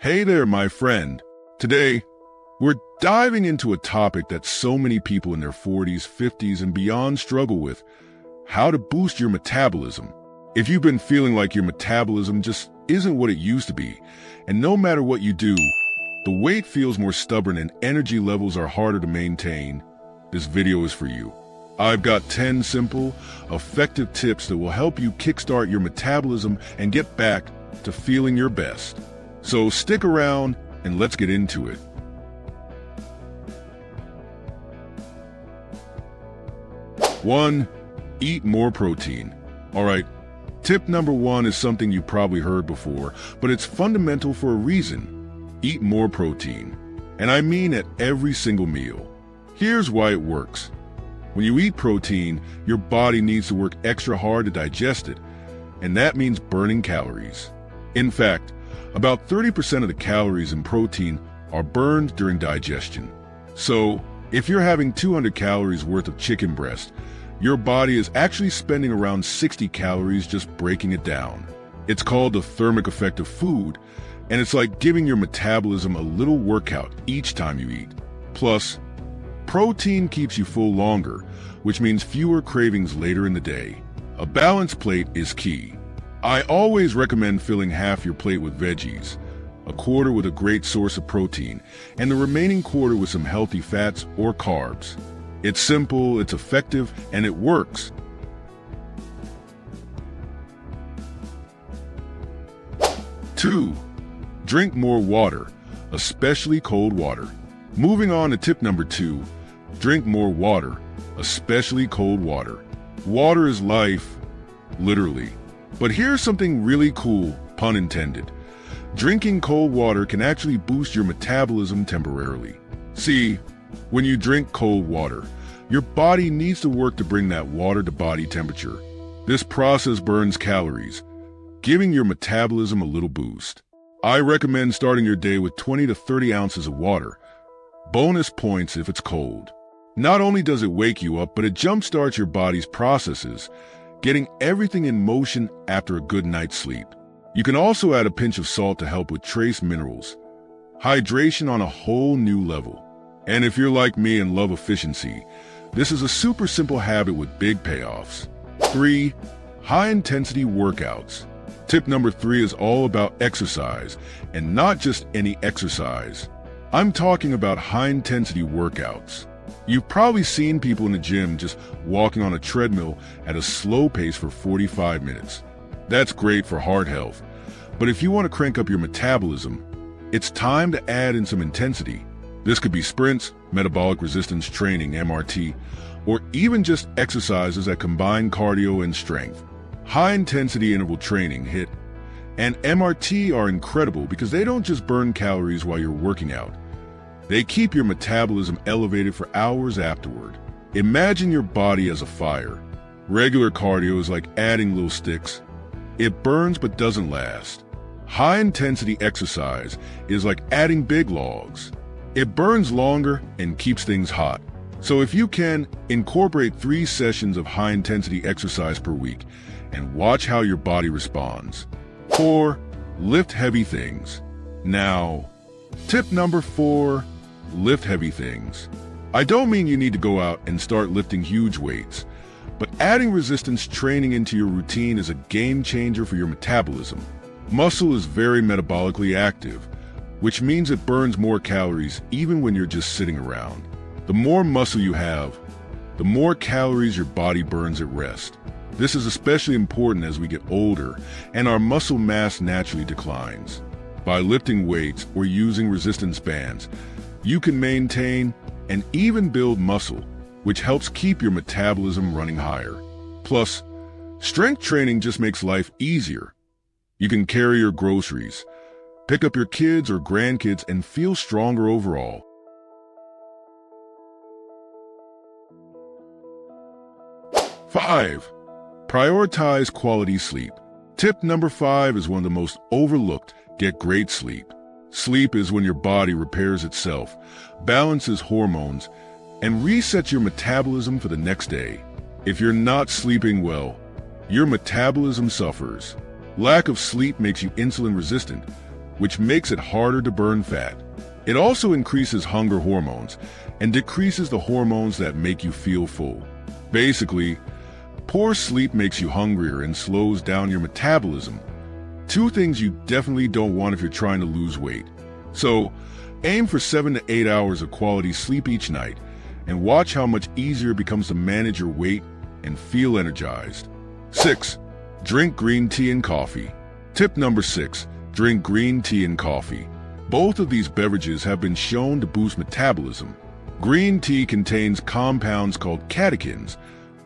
Hey there, my friend. Today, we're diving into a topic that so many people in their 40s, 50s, and beyond struggle with: how to boost your metabolism. If you've been feeling like your metabolism just isn't what it used to be, and no matter what you do, the weight feels more stubborn and energy levels are harder to maintain, this video is for you. I've got 10 simple, effective tips that will help you kickstart your metabolism and get back to feeling your best. So stick around and let's get into it. One, eat more protein. All right, tip number one is something you probably heard before, but it's fundamental for a reason. Eat more protein. And I mean at every single meal. Here's why it works. When you eat protein, your body needs to work extra hard to digest it, and that means burning calories. In fact, about 30% of the calories in protein are burned during digestion. So, if you're having 200 calories worth of chicken breast, your body is actually spending around 60 calories just breaking it down. It's called the thermic effect of food, and it's like giving your metabolism a little workout each time you eat. Plus, protein keeps you full longer, which means fewer cravings later in the day. A balanced plate is key. I always recommend filling half your plate with veggies, a quarter with a great source of protein, and the remaining quarter with some healthy fats or carbs. It's simple, it's effective, and it works. 2. Drink more water, especially cold water. Moving on to tip number 2, drink more water, especially cold water. Water is life, literally. But here's something really cool, pun intended. Drinking cold water can actually boost your metabolism temporarily. See, when you drink cold water, your body needs to work to bring that water to body temperature. This process burns calories, giving your metabolism a little boost. I recommend starting your day with 20 to 30 ounces of water. Bonus points if it's cold. Not only does it wake you up, but it jumpstarts your body's processes, getting everything in motion after a good night's sleep. You can also add a pinch of salt to help with trace minerals. Hydration on a whole new level. And if you're like me and love efficiency, this is a super simple habit with big payoffs. 3. High-intensity workouts. Tip number 3 is all about exercise, and not just any exercise. I'm talking about high-intensity workouts. You've probably seen people in the gym just walking on a treadmill at a slow pace for 45 minutes. That's great for heart health. But if you want to crank up your metabolism, it's time to add in some intensity. This could be sprints, metabolic resistance training, MRT, or even just exercises that combine cardio and strength. High-intensity interval training, HIIT, and MRT are incredible because they don't just burn calories while you're working out. They keep your metabolism elevated for hours afterward. Imagine your body as a fire. Regular cardio is like adding little sticks. It burns but doesn't last. High-intensity exercise is like adding big logs. It burns longer and keeps things hot. So if you can, incorporate 3 sessions of high-intensity exercise per week and watch how your body responds. 4. Lift heavy things. Now, tip number 4. Lift heavy things. I don't mean you need to go out and start lifting huge weights, but adding resistance training into your routine is a game changer for your metabolism. Muscle is very metabolically active, which means it burns more calories even when you're just sitting around. The more muscle you have, the more calories your body burns at rest. This is especially important as we get older and our muscle mass naturally declines. By lifting weights or using resistance bands, you can maintain and even build muscle, which helps keep your metabolism running higher. Plus, strength training just makes life easier. You can carry your groceries, pick up your kids or grandkids, and feel stronger overall. 5. Prioritize quality sleep. Tip number 5 is one of the most overlooked: get great sleep. Sleep is when your body repairs itself, balances hormones, and resets your metabolism for the next day. If you're not sleeping well, your metabolism suffers. Lack of sleep makes you insulin resistant, which makes it harder to burn fat. It also increases hunger hormones and decreases the hormones that make you feel full. Basically, poor sleep makes you hungrier and slows down your metabolism. Two things you definitely don't want if you're trying to lose weight. So, aim for 7 to 8 hours of quality sleep each night and watch how much easier it becomes to manage your weight and feel energized. 6. Drink green tea and coffee. Tip number 6. Drink green tea and coffee. Both of these beverages have been shown to boost metabolism. Green tea contains compounds called catechins,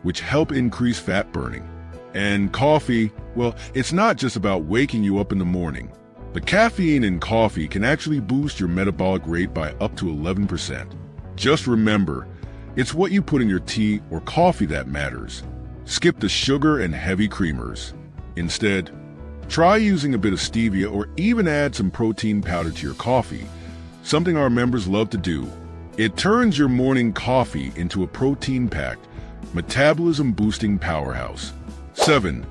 which help increase fat burning. And coffee, well, it's not just about waking you up in the morning. The caffeine in coffee can actually boost your metabolic rate by up to 11%. Just remember, it's what you put in your tea or coffee that matters. Skip the sugar and heavy creamers. Instead, try using a bit of stevia or even add some protein powder to your coffee, something our members love to do. It turns your morning coffee into a protein-packed, metabolism-boosting powerhouse. 7.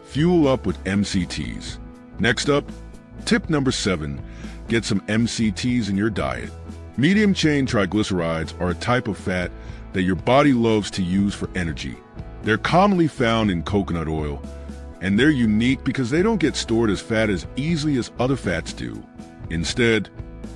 Fuel up with MCTs. Next up, tip number 7. Get some MCTs in your diet. Medium-chain triglycerides are a type of fat that your body loves to use for energy. They're commonly found in coconut oil, and they're unique because they don't get stored as fat as easily as other fats do. Instead,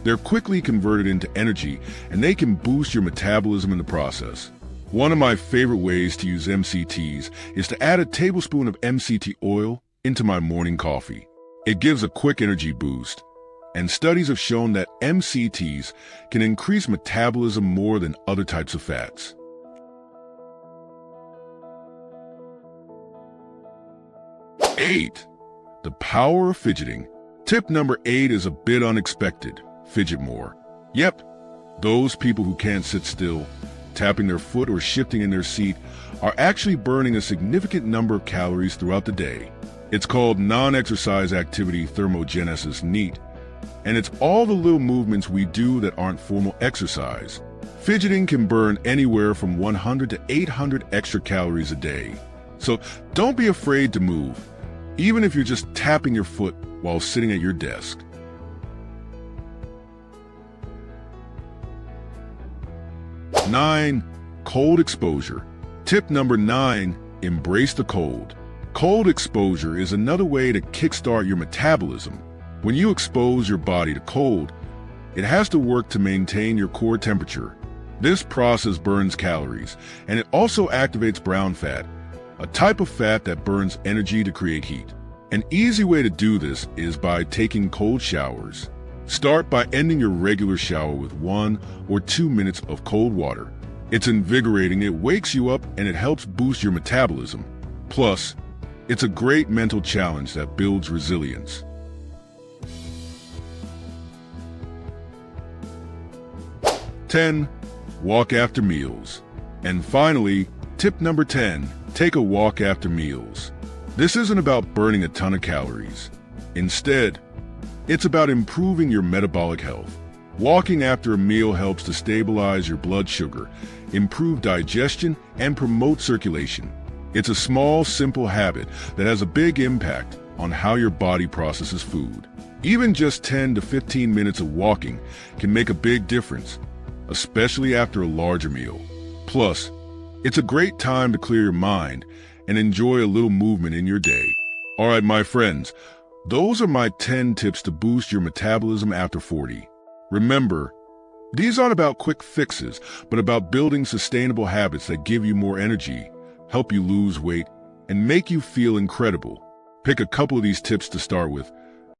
they're quickly converted into energy, and they can boost your metabolism in the process. One of my favorite ways to use MCTs is to add a tablespoon of MCT oil into my morning coffee. It gives a quick energy boost, and studies have shown that MCTs can increase metabolism more than other types of fats. 8. The power of fidgeting. Tip number 8 is a bit unexpected. Fidget more. Yep, those people who can't sit still, tapping their foot or shifting in their seat, are actually burning a significant number of calories throughout the day. It's called non-exercise activity thermogenesis, NEAT, and it's all the little movements we do that aren't formal exercise. Fidgeting can burn anywhere from 100 to 800 extra calories a day. So don't be afraid to move, even if you're just tapping your foot while sitting at your desk. 9. Cold exposure. Tip number 9. Embrace the cold. Cold exposure is another way to kickstart your metabolism. When you expose your body to cold, it has to work to maintain your core temperature. This process burns calories, and it also activates brown fat, a type of fat that burns energy to create heat. An easy way to do this is by taking cold showers. Start by ending your regular shower with 1 or 2 minutes of cold water. It's invigorating, it wakes you up, and it helps boost your metabolism. Plus, it's a great mental challenge that builds resilience. 10. Walk after meals. And finally, tip number 10. Take a walk after meals. This isn't about burning a ton of calories. Instead, it's about improving your metabolic health. Walking after a meal helps to stabilize your blood sugar, improve digestion, and promote circulation. It's a small, simple habit that has a big impact on how your body processes food. Even just 10 to 15 minutes of walking can make a big difference, especially after a larger meal. Plus, it's a great time to clear your mind and enjoy a little movement in your day. All right, my friends, those are my 10 tips to boost your metabolism after 40. Remember, these aren't about quick fixes, but about building sustainable habits that give you more energy, help you lose weight, and make you feel incredible. Pick a couple of these tips to start with,